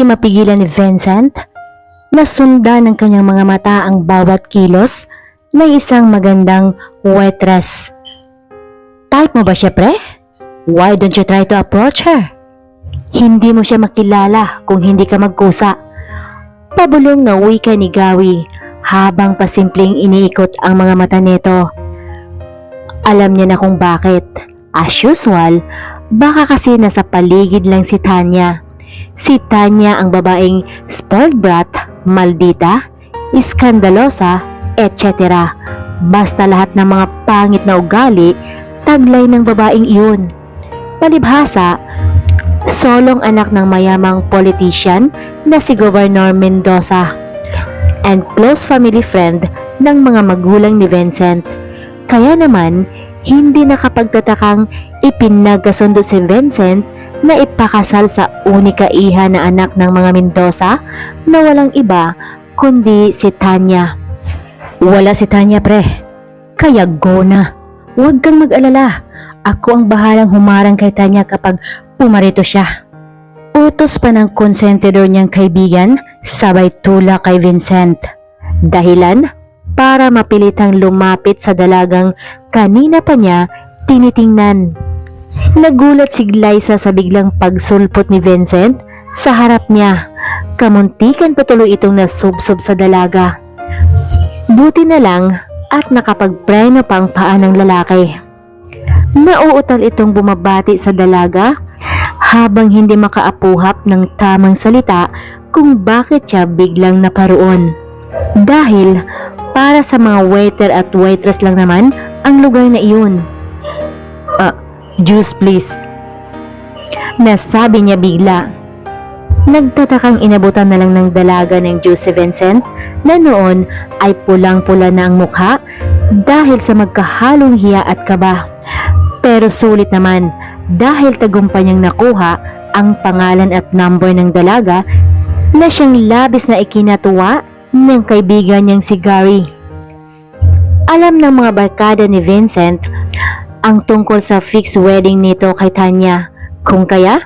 Hindi mapigilan ni Vincent na sundan ng kanyang mga mata ang bawat kilos ng isang magandang waitress. Type mo ba siya, pre? Why don't you try to approach her? Hindi mo siya makilala kung hindi ka magkusa. Pabulong na wika ni Gawi habang pasimpleng iniikot ang mga mata nito. Alam niya na kung bakit. As usual, baka kasi nasa paligid lang si Tanya. Si Tanya ang babaeng spoiled brat, maldita, iskandalosa, etc. Basta lahat ng mga pangit na ugali, taglay ng babaeng iyon. Palibhasa, solong anak ng mayamang politician na si Governor Mendoza and close family friend ng mga magulang ni Vincent. Kaya naman, hindi nakapagtatakang ipinagkasundo si Vincent na ipakasal sa unika iha na anak ng mga Mendoza na walang iba kundi si Tanya. Wala si Tanya, pre. Kaya go na. Huwag kang mag-alala. Ako ang bahalang humarang kay Tanya kapag pumarito siya. Utos pa ng konsentidor niyang kaibigan sabay tula kay Vincent. Dahilan para mapilitang lumapit sa dalagang kanina pa niya tinitingnan. Nagulat si Glyza sa biglang pagsulpot ni Vincent sa harap niya. Kamuntikan patuloy itong nasubsob sa dalaga. Buti na lang at nakapagpreno pa ang paa ng lalaki. Nauutal itong bumabati sa dalaga habang hindi makaapuhap ng tamang salita kung bakit siya biglang naparoon. Dahil para sa mga waiter at waitress lang naman ang lugar na iyon. Juice please. Nasabi niya bigla. Nagtatakang inabutan na lang ng dalaga ng juice si Vincent na noon ay pulang-pula na ang mukha dahil sa magkahalong hiya at kaba. Pero sulit naman dahil tagumpay niyang nakuha ang pangalan at number ng dalaga na siyang labis na ikinatuwa ng kaibigan niyang si Gary. Alam ng mga barkada ni Vincent ang tungkol sa fixed wedding nito kay Tanya. Kung kaya,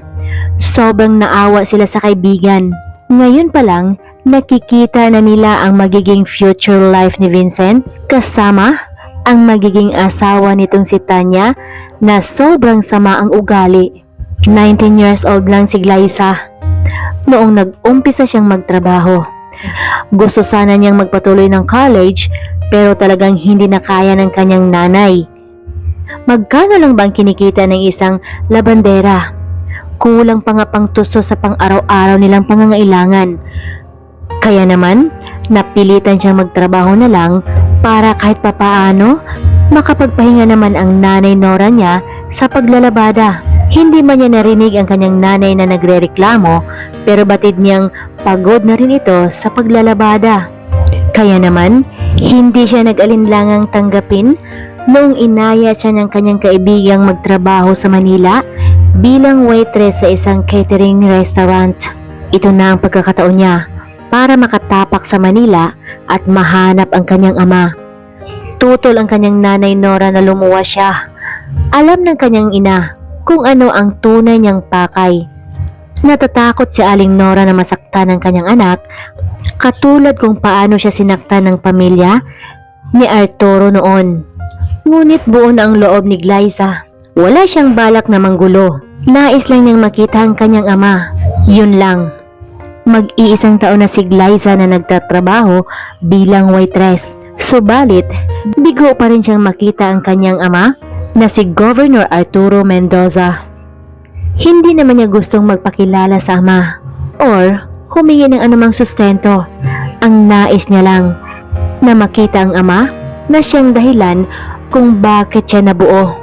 sobrang naawa sila sa kaibigan. Ngayon pa lang, nakikita na nila ang magiging future life ni Vincent kasama ang magiging asawa nitong si Tanya na sobrang sama ang ugali. 19 years old lang si Glyza noong nag-umpisa siyang magtrabaho. Gusto sana niyang magpatuloy ng college pero talagang hindi na kaya ng kanyang nanay. Magkano lang bang kinikita ng isang labandera? Kulang pa nga pang tuso sa pang-araw-araw nilang pangangailangan. Kaya naman, napilitan siyang magtrabaho na lang para kahit papaano makapagpahinga naman ang nanay Nora niya sa paglalabada. Hindi man niya narinig ang kanyang nanay na nagrereklamo pero batid niyang pagod na rin ito sa paglalabada. Kaya naman, hindi siya nag-alinlangang tanggapin noong inaya siya ng kanyang kaibigang magtrabaho sa Manila bilang waitress sa isang catering restaurant. Ito na ang pagkakataon niya para makatapak sa Manila at mahanap ang kanyang ama. Tutol ang kanyang nanay Nora na lumuwas siya. Alam ng kanyang ina kung ano ang tunay niyang pakay. Natatakot si Aling Nora na masaktan ng kanyang anak katulad kung paano siya sinaktan ng pamilya ni Arturo noon. Ngunit buo na ang loob ni Glyza. Wala siyang balak na manggulo. Nais lang niyang makita ang kanyang ama. Yun lang. Mag-iisang taon na si Glyza na nagtatrabaho bilang waitress. Subalit, bigo pa rin siyang makita ang kanyang ama na si Governor Arturo Mendoza. Hindi naman niya gustong magpakilala sa ama or humingi ng anumang sustento. Ang nais niya lang na makita ang ama na siyang dahilan kung bakit siya nabuo.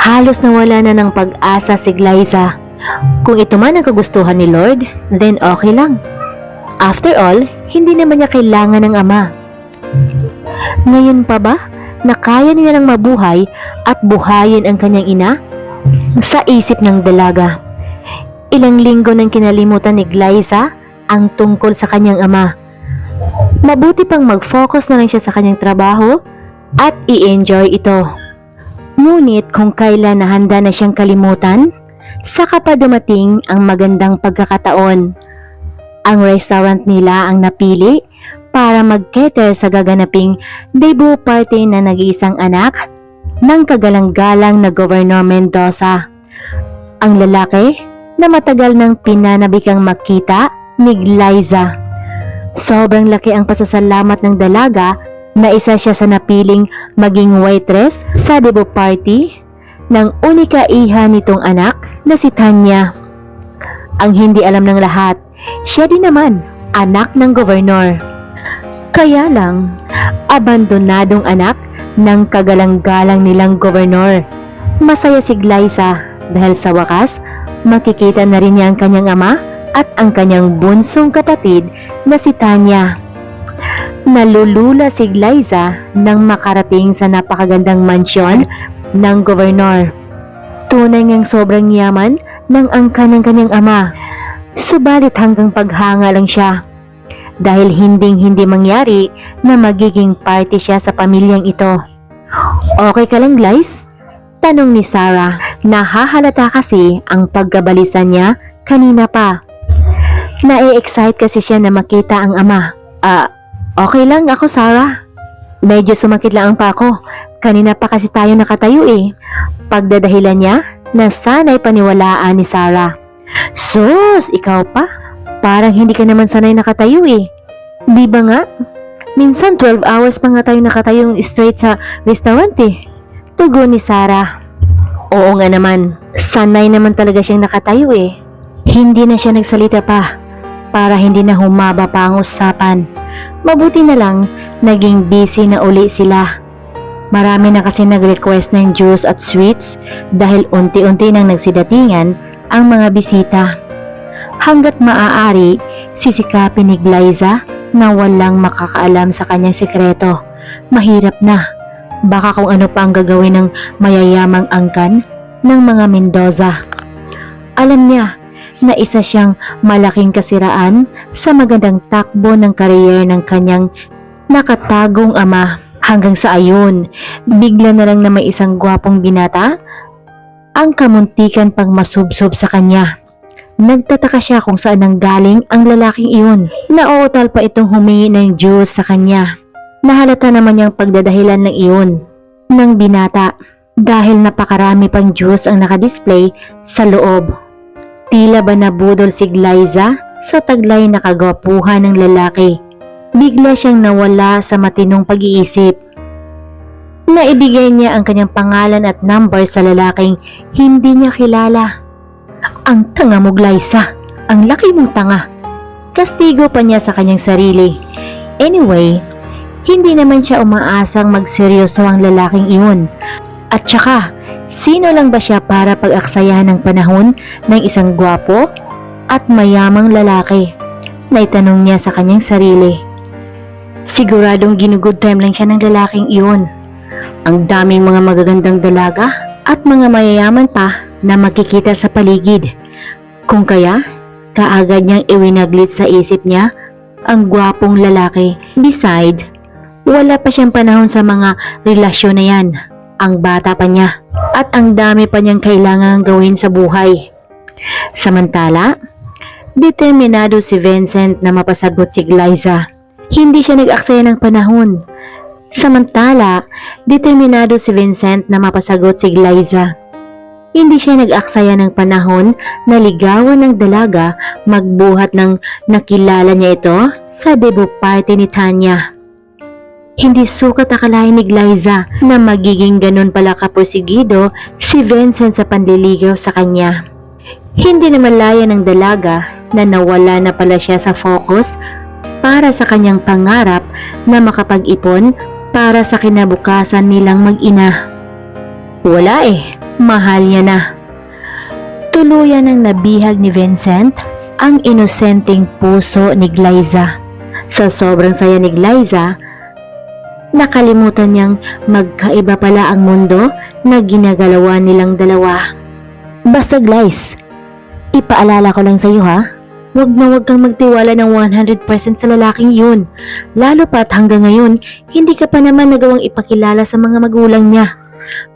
Halos nawala na ng pag-asa si Glyza. Kung ito man ang kagustuhan ni Lord, then okay lang. After all, hindi naman niya kailangan ng ama. Ngayon pa ba na kaya niya lang mabuhay at buhayin ang kanyang ina? Sa isip ng dalaga. Ilang linggo nang kinalimutan ni Glyza ang tungkol sa kanyang ama. Mabuti pang mag-focus na lang siya sa kanyang trabaho at i-enjoy ito. Ngunit kung kailan nahanda na siyang kalimutan, saka pa dumating ang magandang pagkakataon. Ang restaurant nila ang napili para mag-cater sa gaganaping debut party na nag-iisang anak ng kagalang-galang na Governor Mendoza. Ang lalaki na matagal nang pinanabikang makita ni Glyza. Sobrang laki ang pasasalamat ng dalaga na isa siya sa napiling maging waitress sa debut party ng unika iha nitong anak na si Tanya. Ang hindi alam ng lahat, siya din naman anak ng gobernador. Kaya lang, abandonadong anak ng kagalang-galang nilang gobernador. Masaya si Glyza dahil sa wakas, makikita na rin niya ang kanyang ama at ang kanyang bunsong kapatid na si Tanya. Nalulula si Glyza nang makarating sa napakagandang mansyon ng gobernador. Tunay ngang sobrang yaman ng angkan ng kanyang ama. Subalit hanggang paghanga lang siya dahil hindi mangyari na magiging party siya sa pamilyang ito. Okay ka lang, Glyz? Tanong ni Sarah. Nahahalata kasi ang pagkabalisa niya kanina pa. Na-excite kasi siya na makita ang ama. Okay lang ako, Sarah. Medyo sumakit lang ang pako. Kanina pa kasi tayo nakatayo eh. Pagdadahilan niya na sanay paniwalaan ni Sarah. Sus, ikaw pa? Parang hindi ka naman sanay nakatayo eh. Di ba nga? Minsan 12 hours pa nga tayo nakatayong straight sa restaurant eh. Tugon ni Sarah. Oo nga naman, sanay naman talaga siyang nakatayo eh. Hindi na siya nagsalita pa para hindi na humaba pa ang usapan. Mabuti na lang, naging busy na uli sila. Marami na kasi nag-request ng juice at sweets dahil unti-unti nang nagsidatingan ang mga bisita. Hanggat maaari, sisikapin ni Glyza na walang makakaalam sa kanyang sekreto. Mahirap na. Baka kung ano pa ang gagawin ng mayayamang angkan ng mga Mendoza. Alam niya na isa siyang malaking kasiraan sa magandang takbo ng kariyer ng kanyang nakatagong ama. Hanggang sa ayon, bigla na lang na may isang gwapong binata ang kamuntikan pang masubsob sa kanya. Nagtataka siya kung saan nanggaling ang lalaking iyon. Nauutal pa itong humingi ng juice sa kanya. Nahalata naman niyang pagdadahilan ng iyon ng binata dahil napakarami pang juice ang nakadisplay sa loob. Tila ba nabudol si Glyza sa taglay na kagwapuhan ng lalaki. Bigla siyang nawala sa matinong pag-iisip. Naibigay niya ang kanyang pangalan at number sa lalaking hindi niya kilala. Ang tanga mo, Glyza. Ang laki mong tanga. Kastigo pa niya sa kanyang sarili. Anyway, hindi naman siya umaasang magseryoso ang lalaking iyon. At saka, sino lang ba siya para pag-aksayahan ng panahon ng isang gwapo at mayamang lalaki? Naitanong niya sa kanyang sarili. Siguradong ginugood time lang siya ng lalaking iyon. Ang daming mga magagandang dalaga at mga mayayaman pa na makikita sa paligid. Kung kaya, kaagad niyang iwinaglit sa isip niya ang gwapong lalaki. Beside, wala pa siyang panahon sa mga relasyon na yan. Ang bata pa niya at ang dami pa niyang kailangang gawin sa buhay. Samantala, determinado si Vincent na mapasagot si Glyza. Hindi siya nag-aksaya ng panahon. Samantala, determinado si Vincent na mapasagot si Glyza. Hindi siya nag-aksaya ng panahon na ligawan ng dalaga magbuhat ng nakilala niya ito sa debut party ni Tanya. Hindi sukat akalain ni Glyza na magiging ganun pala kaporsigido si Vincent sa panliligaw sa kanya. Hindi naman laya ng dalaga na nawala na pala siya sa focus para sa kanyang pangarap na makapag-ipon para sa kinabukasan nilang mag-ina. Wala mahal niya na. Tuluyan ang nabihag ni Vincent ang inosenteng puso ni Glyza. Sa sobrang saya ni Glyza, nakalimutan niyang magkaiba pala ang mundo na ginagalawan nilang dalawa. Basta Glyz, ipaalala ko lang sa iyo ha, huwag kang magtiwala ng 100% sa lalaking yun. Lalo pat hanggang ngayon, hindi ka pa naman nagawang ipakilala sa mga magulang niya.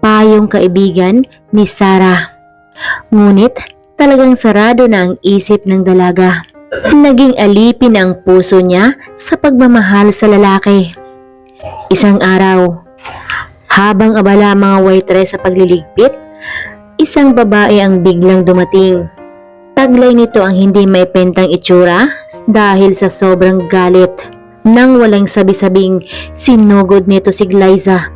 Payong kaibigan ni Sarah. Ngunit talagang sarado na ang isip ng dalaga. Naging alipin ang puso niya sa pagmamahal sa lalaki. Isang araw, habang abala ang mga waitress sa pagliligpit, isang babae ang biglang dumating. Taglay nito ang hindi may pentang itsura dahil sa sobrang galit. Nang walang sabi-sabing sinugod nito si Glyza.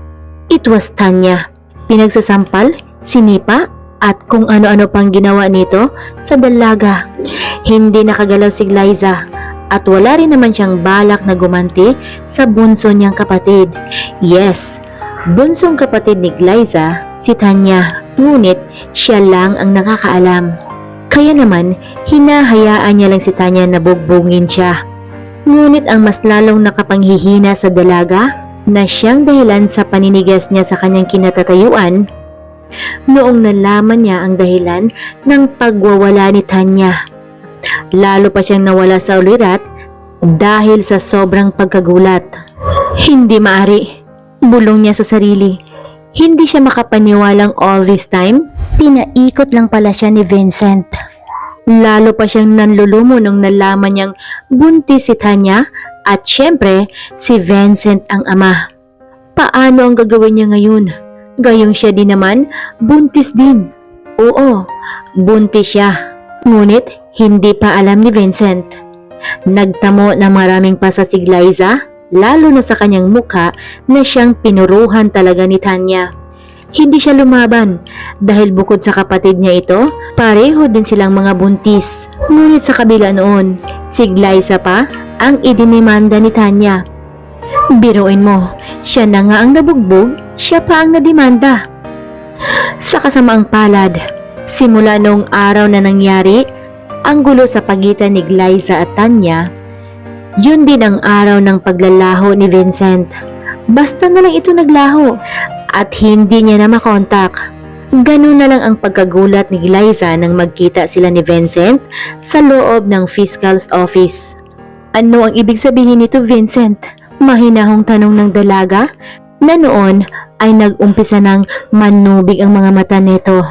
It was Tanya. Pinagsasampal, sinipa, at kung ano-ano pang ginawa nito sa dalaga. Hindi nakagalaw si Glyza at wala rin naman siyang balak na gumanti sa bunso niyang kapatid. Yes, bunsong kapatid ni Glyza, si Tanya. Ngunit siya lang ang nakakaalam. Kaya naman, hinahayaan niya lang si Tanya na bugbugin siya. Ngunit ang mas lalong nakapanghihina sa dalaga na siyang dahilan sa paninigas niya sa kanyang kinatatayuan noong nalaman niya ang dahilan ng pagwawala ni Tanya. Lalo pa siyang nawala sa ulirat dahil sa sobrang pagkagulat. Hindi maari, bulong niya sa sarili. Hindi siya makapaniwalang all this time, pinaikot lang pala siya ni Vincent. Lalo pa siyang nanlulumo nung nalaman niyang buntis si Tanya at syempre si Vincent ang ama. Paano ang gagawin niya ngayon? Gayong siya din naman, buntis din. Oo, buntis siya. Ngunit hindi pa alam ni Vincent. Nagtamo ng maraming pasa si Glyza, lalo na sa kanyang mukha na siyang pinuruhan talaga ni Tanya. Hindi siya lumaban dahil bukod sa kapatid niya ito, pareho din silang mga buntis. Ngunit sa kabila noon, si Glyza pa ang idinimanda ni Tanya. Biruin mo, siya na nga ang nabugbog, siya pa ang nadimanda. Sa kasamaang palad, simula noong araw na nangyari ang gulo sa pagitan ni Glyza at Tanya, yun din ang araw ng paglalaho ni Vincent. Basta na lang ito naglaho at hindi niya na makontak. Ganun na lang ang pagkagulat ni Glyza nang magkita sila ni Vincent sa loob ng fiscal's office. Ano ang ibig sabihin nito, Vincent? Mahinahong tanong ng dalaga na noon ay nag-umpisa ng manubig ang mga mata nito.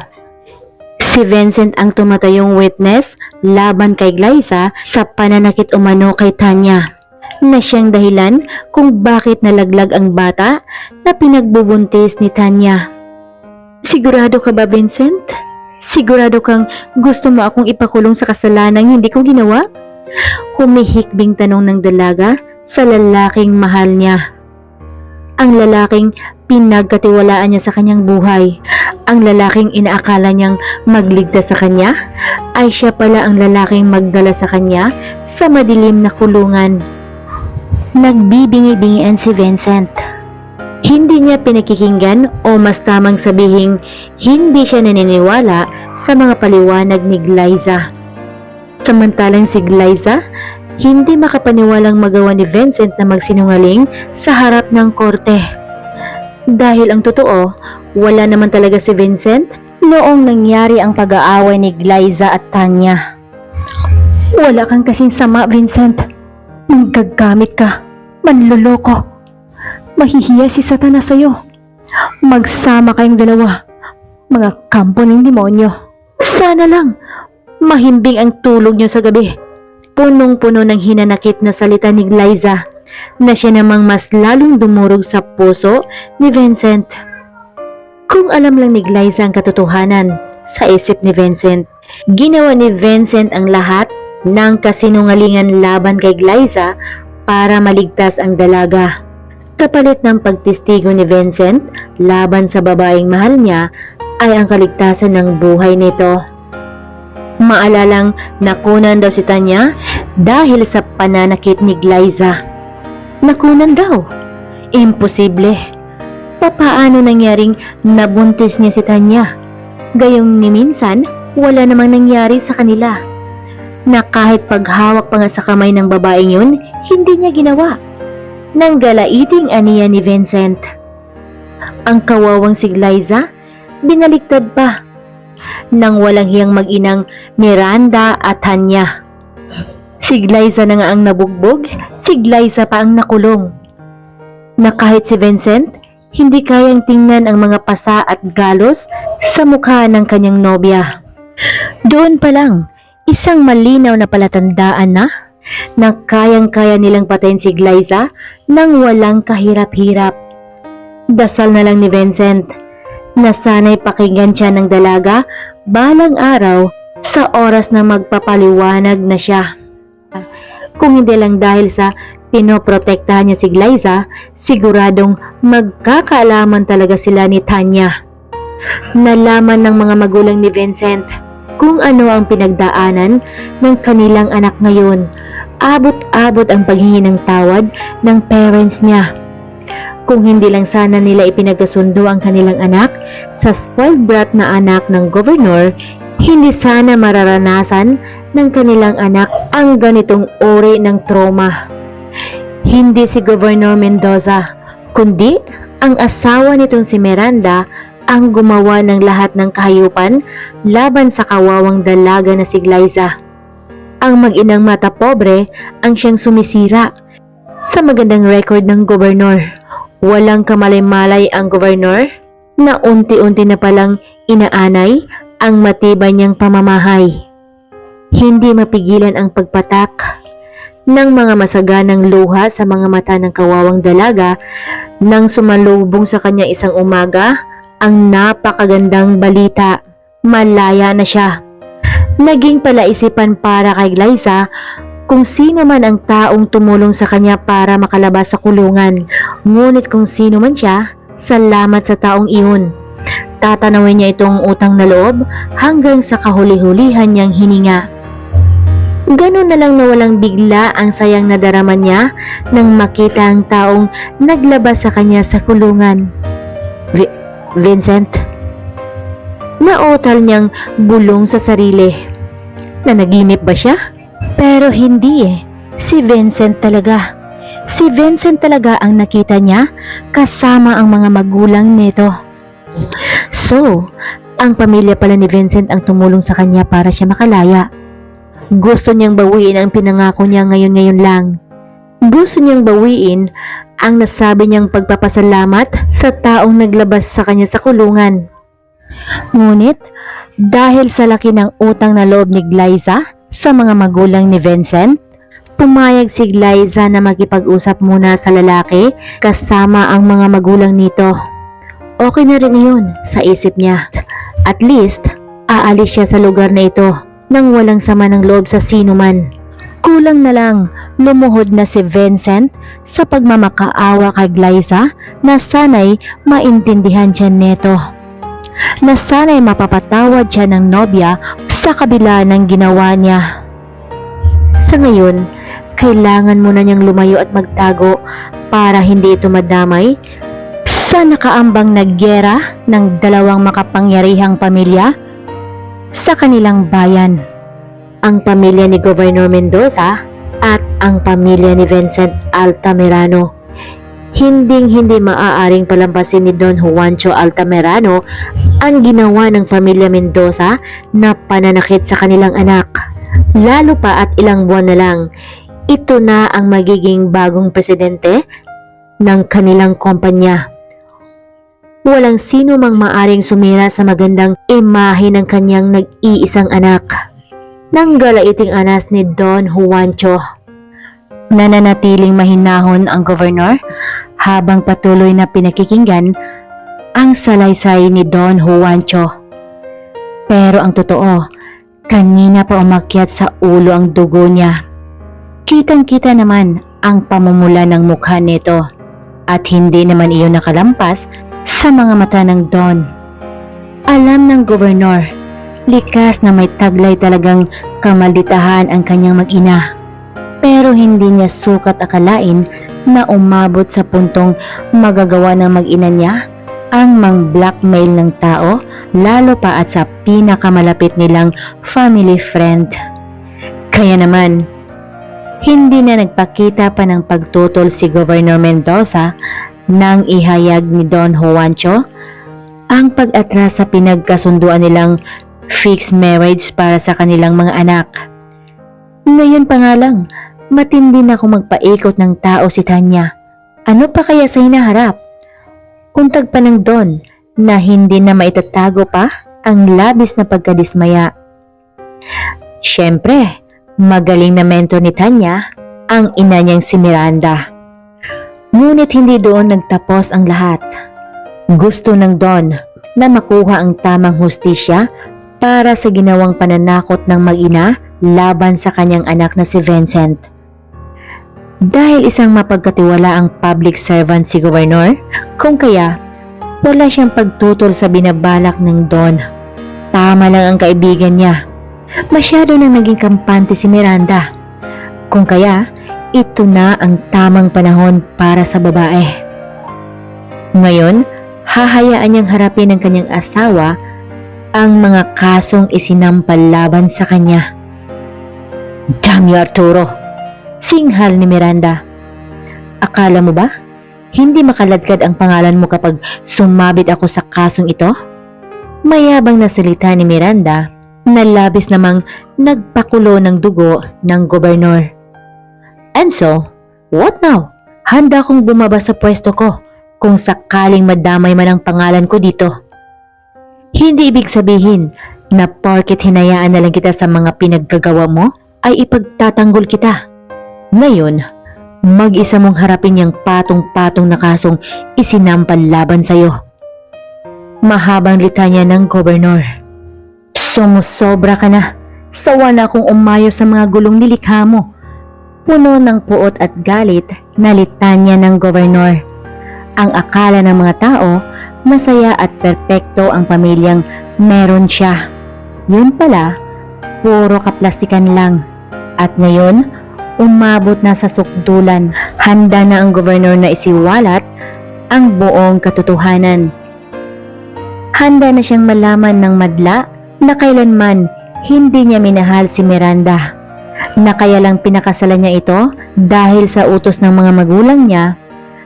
Si Vincent ang tumatayong witness laban kay Glyza sa pananakit umano kay Tanya, na siyang dahilan kung bakit nalaglag ang bata na pinagbubuntis ni Tanya. Sigurado ka ba, Vincent? Sigurado kang gusto mo akong ipakulong sa kasalanang hindi ko ginawa? Humihikbing tanong ng dalaga sa lalaking mahal niya. Ang lalaking pinagkatiwalaan niya sa kanyang buhay. Ang lalaking inaakala niyang magligtas sa kanya ay siya pala ang lalaking magdala sa kanya sa madilim na kulungan. Nagbibingi-bingian si Vincent. Hindi niya pinakikinggan o mas tamang sabihing hindi siya naniniwala sa mga paliwanag ni Glyza. Samantalang si Glyza, hindi makapaniwalang magawa ni Vincent na magsinungaling sa harap ng korte. Dahil ang totoo, wala naman talaga si Vincent noong nangyari ang pag-aaway ni Glyza at Tanya. Wala kang kasing sama, Vincent. Manggagamit ka, manloloko. Mahihiya si Satanas sa'yo. Magsama kayong dalawa, mga kampo ng demonyo. Sana lang, mahimbing ang tulog niyo sa gabi. Punong-puno ng hinanakit na salita ni Glyza na siya namang mas lalong dumurog sa puso ni Vincent. Kung alam lang ni Glyza ang katotohanan sa isip ni Vincent, ginawa ni Vincent ang lahat ng kasinungalingan laban kay Glyza para maligtas ang dalaga. Kapalit ng pagtistigo ni Vincent laban sa babaeng mahal niya ay ang kaligtasan ng buhay nito. Maalalang nakunan daw si Tanya dahil sa pananakit ni Glyza. Nakunan daw? Imposible. Papaano nangyaring nabuntis niya si Tanya? Gayong ni minsan, wala namang nangyari sa kanila. Na kahit paghawak pa nga sa kamay ng babaeng yun, hindi niya ginawa. Nang galaiting aniya ni Vincent. Ang kawawang si Glyza, binaliktad pa. Nang walang hiyang mag-inang Miranda at Tanya. Si Glyza na nga ang nabugbog, si Glyza pa ang nakulong. Na kahit si Vincent, hindi kayang tingnan ang mga pasa at galos sa mukha ng kanyang nobya. Doon pa lang, Isang malinaw na palatandaan na kayang-kaya nilang patayin si Glyza nang walang kahirap-hirap. Dasal na lang ni Vincent na sana'y pakinggan siya ng dalaga balang araw sa oras na magpapaliwanag na siya. Kung hindi lang dahil sa pinoprotektahan niya si Glyza, siguradong magkakaalaman talaga sila ni Tanya. Nalaman ng mga magulang ni Vincent kung ano ang pinagdaanan ng kanilang anak ngayon. Abot-abot ang paghingi ng tawad ng parents niya. Kung hindi lang sana nila ipinagkasundo ang kanilang anak sa spoiled brat na anak ng gobernur, hindi sana mararanasan ng kanilang anak ang ganitong uri ng trauma. Hindi si Governor Mendoza, kundi ang asawa nitong si Miranda ang gumawa ng lahat ng kahayupan laban sa kawawang dalaga na si Glyza. Ang mag-inang mata pobre ang siyang sumisira sa magandang record ng gobernur. Walang kamalay-malay ang gobernur na unti-unti na palang inaanay ang matibay niyang pamamahay. Hindi mapigilan ang pagpatak ng mga masaganang luha sa mga mata ng kawawang dalaga nang sumalubong sa kanya isang umaga ang napakagandang balita. Malaya na siya. Naging palaisipan para kay Glyza kung sino man ang taong tumulong sa kanya para makalabas sa kulungan. Ngunit kung sino man siya, salamat sa taong iyon. Tatanawin niya itong utang na loob hanggang sa kahuli-hulihan niyang hininga. Ganun na lang na walang bigla ang sayang nadarama niya nang makita ang taong naglabas sa kanya sa kulungan. Vincent. Naotal niyang bulong sa sarili. Nanaginip ba siya? Pero hindi Si Vincent talaga. Si Vincent talaga ang nakita niya kasama ang mga magulang nito. So, ang pamilya pala ni Vincent ang tumulong sa kanya para siya makalaya. Gusto niyang bawiin ang pinangako niya ngayon lang. Gusto niyang bawiin ang nasabi niyang pagpapasalamat sa taong naglabas sa kanya sa kulungan. Ngunit, dahil sa laki ng utang na loob ni Glyza sa mga magulang ni Vincent, pumayag si Glyza na makipag-usap muna sa lalaki kasama ang mga magulang nito. Okay na rin iyon sa isip niya. At least, aalis siya sa lugar na ito nang walang sama ng loob sa sino man. Kulang na lang lumuhod na si Vincent sa pagmamakaawa kay Glyza na sana'y maintindihan siya neto. Na sana'y mapapatawad siya ng nobya sa kabila ng ginawa niya. Sa ngayon, kailangan muna niyang lumayo at magtago para hindi ito madamay sa nakaambang nagyera ng dalawang makapangyarihang pamilya sa kanilang bayan. Ang pamilya ni Governor Mendoza at ang pamilya ni Vincent Altamirano. Hinding-hindi maaaring palampasin ni Don Juancho Altamirano ang ginawa ng pamilya Mendoza na pananakit sa kanilang anak. Lalo pa at ilang buwan na lang, ito na ang magiging bagong presidente ng kanilang kumpanya. Walang sino mang maaring sumira sa magandang imahe ng kanyang nag-iisang anak. Nang galaiting anas ni Don Juancho. Nananatiling mahinahon ang gobernur habang patuloy na pinakikinggan ang salaysay ni Don Juancho. Pero ang totoo, kanina pa umakyat sa ulo ang dugo niya. Kitang-kita naman ang pamumula ng mukha nito at hindi naman iyon nakalampas sa mga mata ng Don. Alam ng gobernur, likas na may taglay talagang kamalditahan ang kanyang mag-ina. Pero hindi niya sukat akalain na umabot sa puntong magagawa ng mag-ina niya ang mang-blackmail ng tao, lalo pa at sa pinakamalapit nilang family friend. Kaya naman, hindi na nagpakita pa ng pagtutol si Governor Mendoza nang ihayag ni Don Juancho ang pag-atras sa pinagkasunduan nilang fixed marriage para sa kanilang mga anak. Ngayon pa nga lang, matindi na kung magpaikot ng tao si Tanya. Ano pa kaya sa hinaharap? Untag pa ng Don na hindi na maitatago pa ang labis na pagkadismaya. Siyempre, magaling na mentor ni Tanya ang ina niyang si Miranda. Ngunit hindi doon nagtapos ang lahat. Gusto ng Don na makuha ang tamang hustisya para sa ginawang pananakot ng mag-ina laban sa kanyang anak na si Vincent. Dahil isang mapagkatiwala ang public servant si Gobernador, kung kaya wala siyang pagtutol sa binabalak ng Don. Tama lang ang kaibigan niya. Masyado nang naging kampante si Miranda. Kung kaya, ito na ang tamang panahon para sa babae. Ngayon, hahayaan niyang harapin ng kanyang asawa ang mga kasong isinampal laban sa kanya. Damn you, Arturo! Singhal ni Miranda. Akala mo ba? Hindi makaladkad ang pangalan mo kapag sumabit ako sa kasong ito? Mayabang na salita ni Miranda na labis namang nagpakulo ng dugo ng gobernador. And so, what now? Handa kong bumaba sa pwesto ko kung sakaling madamay man ang pangalan ko dito. Hindi ibig sabihin na porket hinayaan na lang kita sa mga pinaggagawa mo ay ipagtatanggol kita. Ngayon, mag-isa mong harapin yung patong-patong na kasong isinampal laban sa'yo. Mahabang litanya ng gobernador. Sumusobra ka na. Sawa na akong umayo sa mga gulong nilikha mo. Puno ng puot at galit na litanya ng gobernador. Ang akala ng mga tao, masaya at perpekto ang pamilyang meron siya. Yun pala, puro kaplastikan lang. At ngayon, umabot na sa sukdulan. Handa na ang gobernador na isiwalat ang buong katotohanan. Handa na siyang malaman ng madla na kailanman hindi niya minahal si Miranda. Na kaya lang pinakasalan niya ito dahil sa utos ng mga magulang niya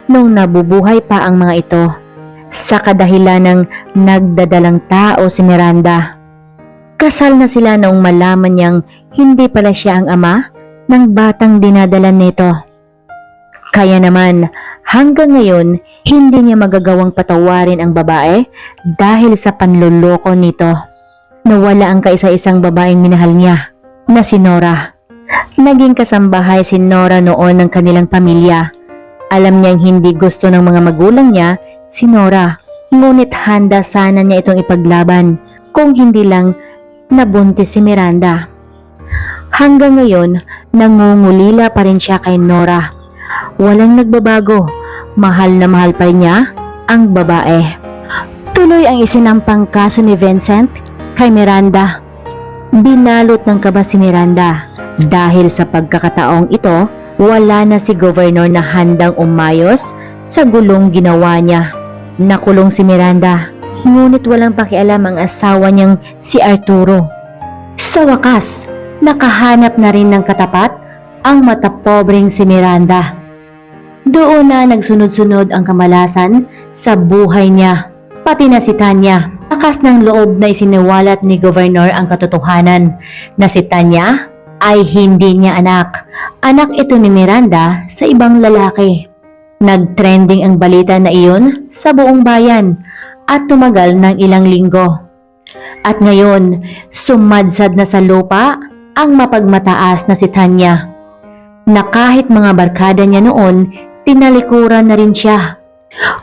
nung nabubuhay pa ang mga ito. Sa kadahilan ng nagdadalang tao si Miranda. Kasal na sila noong malaman niyang hindi pala siya ang ama ng batang dinadala nito. Kaya naman, hanggang ngayon, hindi niya magagawang patawarin ang babae dahil sa panloloko nito. Nawala ang kaisa-isang babaeng minahal niya, na si Nora. Naging kasambahay si Nora noon ng kanilang pamilya. Alam niyang hindi gusto ng mga magulang niya si Nora, ngunit handa sana niya itong ipaglaban kung hindi lang nabuntis si Miranda. Hanggang ngayon, nangungulila pa rin siya kay Nora. Walang nagbabago, mahal na mahal pa niya ang babae. Tuloy ang isinampang kaso ni Vincent kay Miranda. Binalot ng kaba si Miranda dahil sa pagkakataong ito, wala na si gobernador na handang umayos sa gulong ginawa niya. Nakulong si Miranda, ngunit walang pakialam ang asawa niyang si Arturo. Sa wakas, nakahanap na rin ng katapat ang matapobreng si Miranda. Doon na nagsunod-sunod ang kamalasan sa buhay niya, pati na si Tanya. Lakas ng loob na isiniwalat ni Gobernador ang katotohanan na si Tanya ay hindi niya anak. Anak ito ni Miranda sa ibang lalaki. Nagtrending ang balita na iyon sa buong bayan at tumagal ng ilang linggo. At ngayon, sumadsad na sa lupa ang mapagmataas na si Tanya. Na kahit mga barkada niya noon, tinalikuran na rin siya.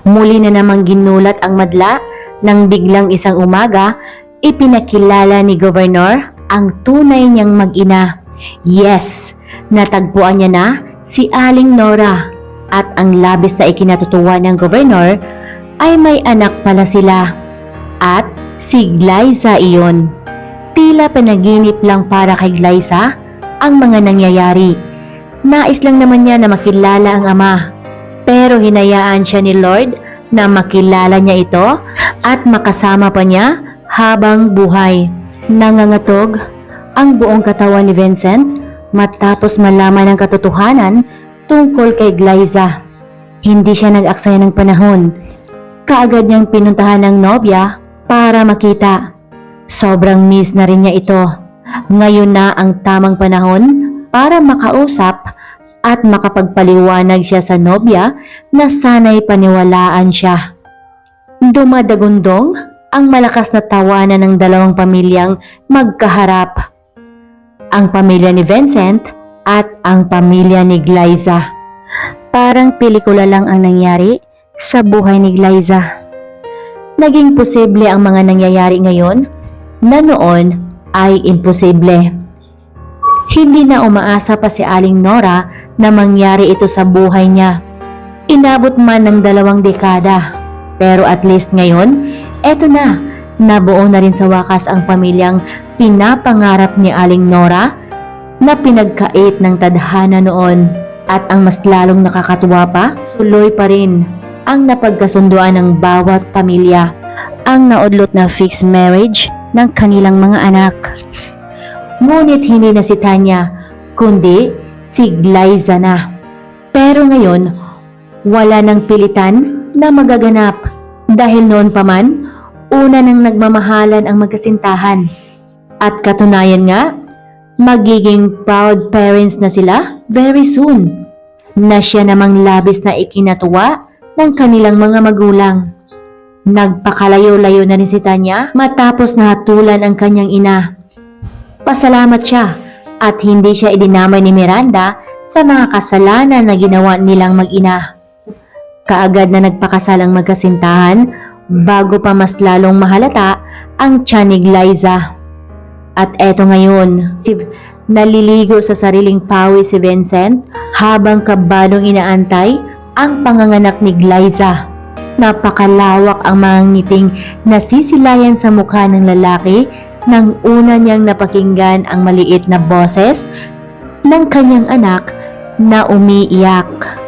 Muli na namang ginulat ang madla nang biglang isang umaga, ipinakilala ni Gobernador ang tunay niyang mag-ina. Yes, natagpuan niya na si Aling Nora at ang labis na ikinatutuwa ng Gobernador ay may anak pala sila. At si Glyza iyon. Tila panaginip lang para kay Glyza ang mga nangyayari. Nais lang naman niya na makilala ang ama. Pero hinayaan siya ni Lord na makilala niya ito at makasama pa niya habang buhay. Nangangatog ang buong katawan ni Vincent matapos malaman ang katotohanan tungkol kay Glyza. Hindi siya nag-aksaya ng panahon. Kaagad niyang pinuntahan ng nobya para makita. Sobrang miss na rin niya ito. Ngayon na ang tamang panahon para makausap at makapagpaliwanag siya sa nobya na sana'y paniwalaan siya. Dumadagundong ang malakas na tawanan ng dalawang pamilyang magkaharap. ang pamilya ni Vincent at ang pamilya ni Glyza. Parang pelikula lang ang nangyari sa buhay ni Glyza. Naging posible ang mga nangyayari ngayon na noon ay imposible. Hindi na umaasa pa si Aling Nora na mangyari ito sa buhay niya. Inabot man ng 2 dekada. Pero at least ngayon, eto na, nabuo na rin sa wakas ang pamilyang pinapangarap ni Aling Nora na pinagkait ng tadhana noon. At ang mas lalong nakakatuwa pa, tuloy pa rin ang napagkasunduan ng bawat pamilya, ang naudlot na fixed marriage ng kanilang mga anak. Ngunit hindi na si Tanya, kundi si Glyza na. Pero ngayon, wala nang pilitan na magaganap dahil noon pa man, una nang nagmamahalan ang magkasintahan. At katunayan nga, magiging proud parents na sila very soon, na siya namang labis na ikinatuwa ng kanilang mga magulang. Nagpakalayo-layo na rin si Tanya matapos nahatulan ang kanyang ina. Pasalamat siya at hindi siya idinamay ni Miranda sa mga kasalanan na ginawa nilang mag-ina. Kaagad na nagpakasalang magkasintahan bago pa mas lalong mahalata ang tiyan ni Glyza. At eto ngayon, naliligo sa sariling pawis si Vincent habang kabadong inaantay ang panganganak ni Glyza. Napakalawak ang mga ngiting nasisilayan sa mukha ng lalaki nang una niyang napakinggan ang maliit na boses ng kanyang anak na umiiyak.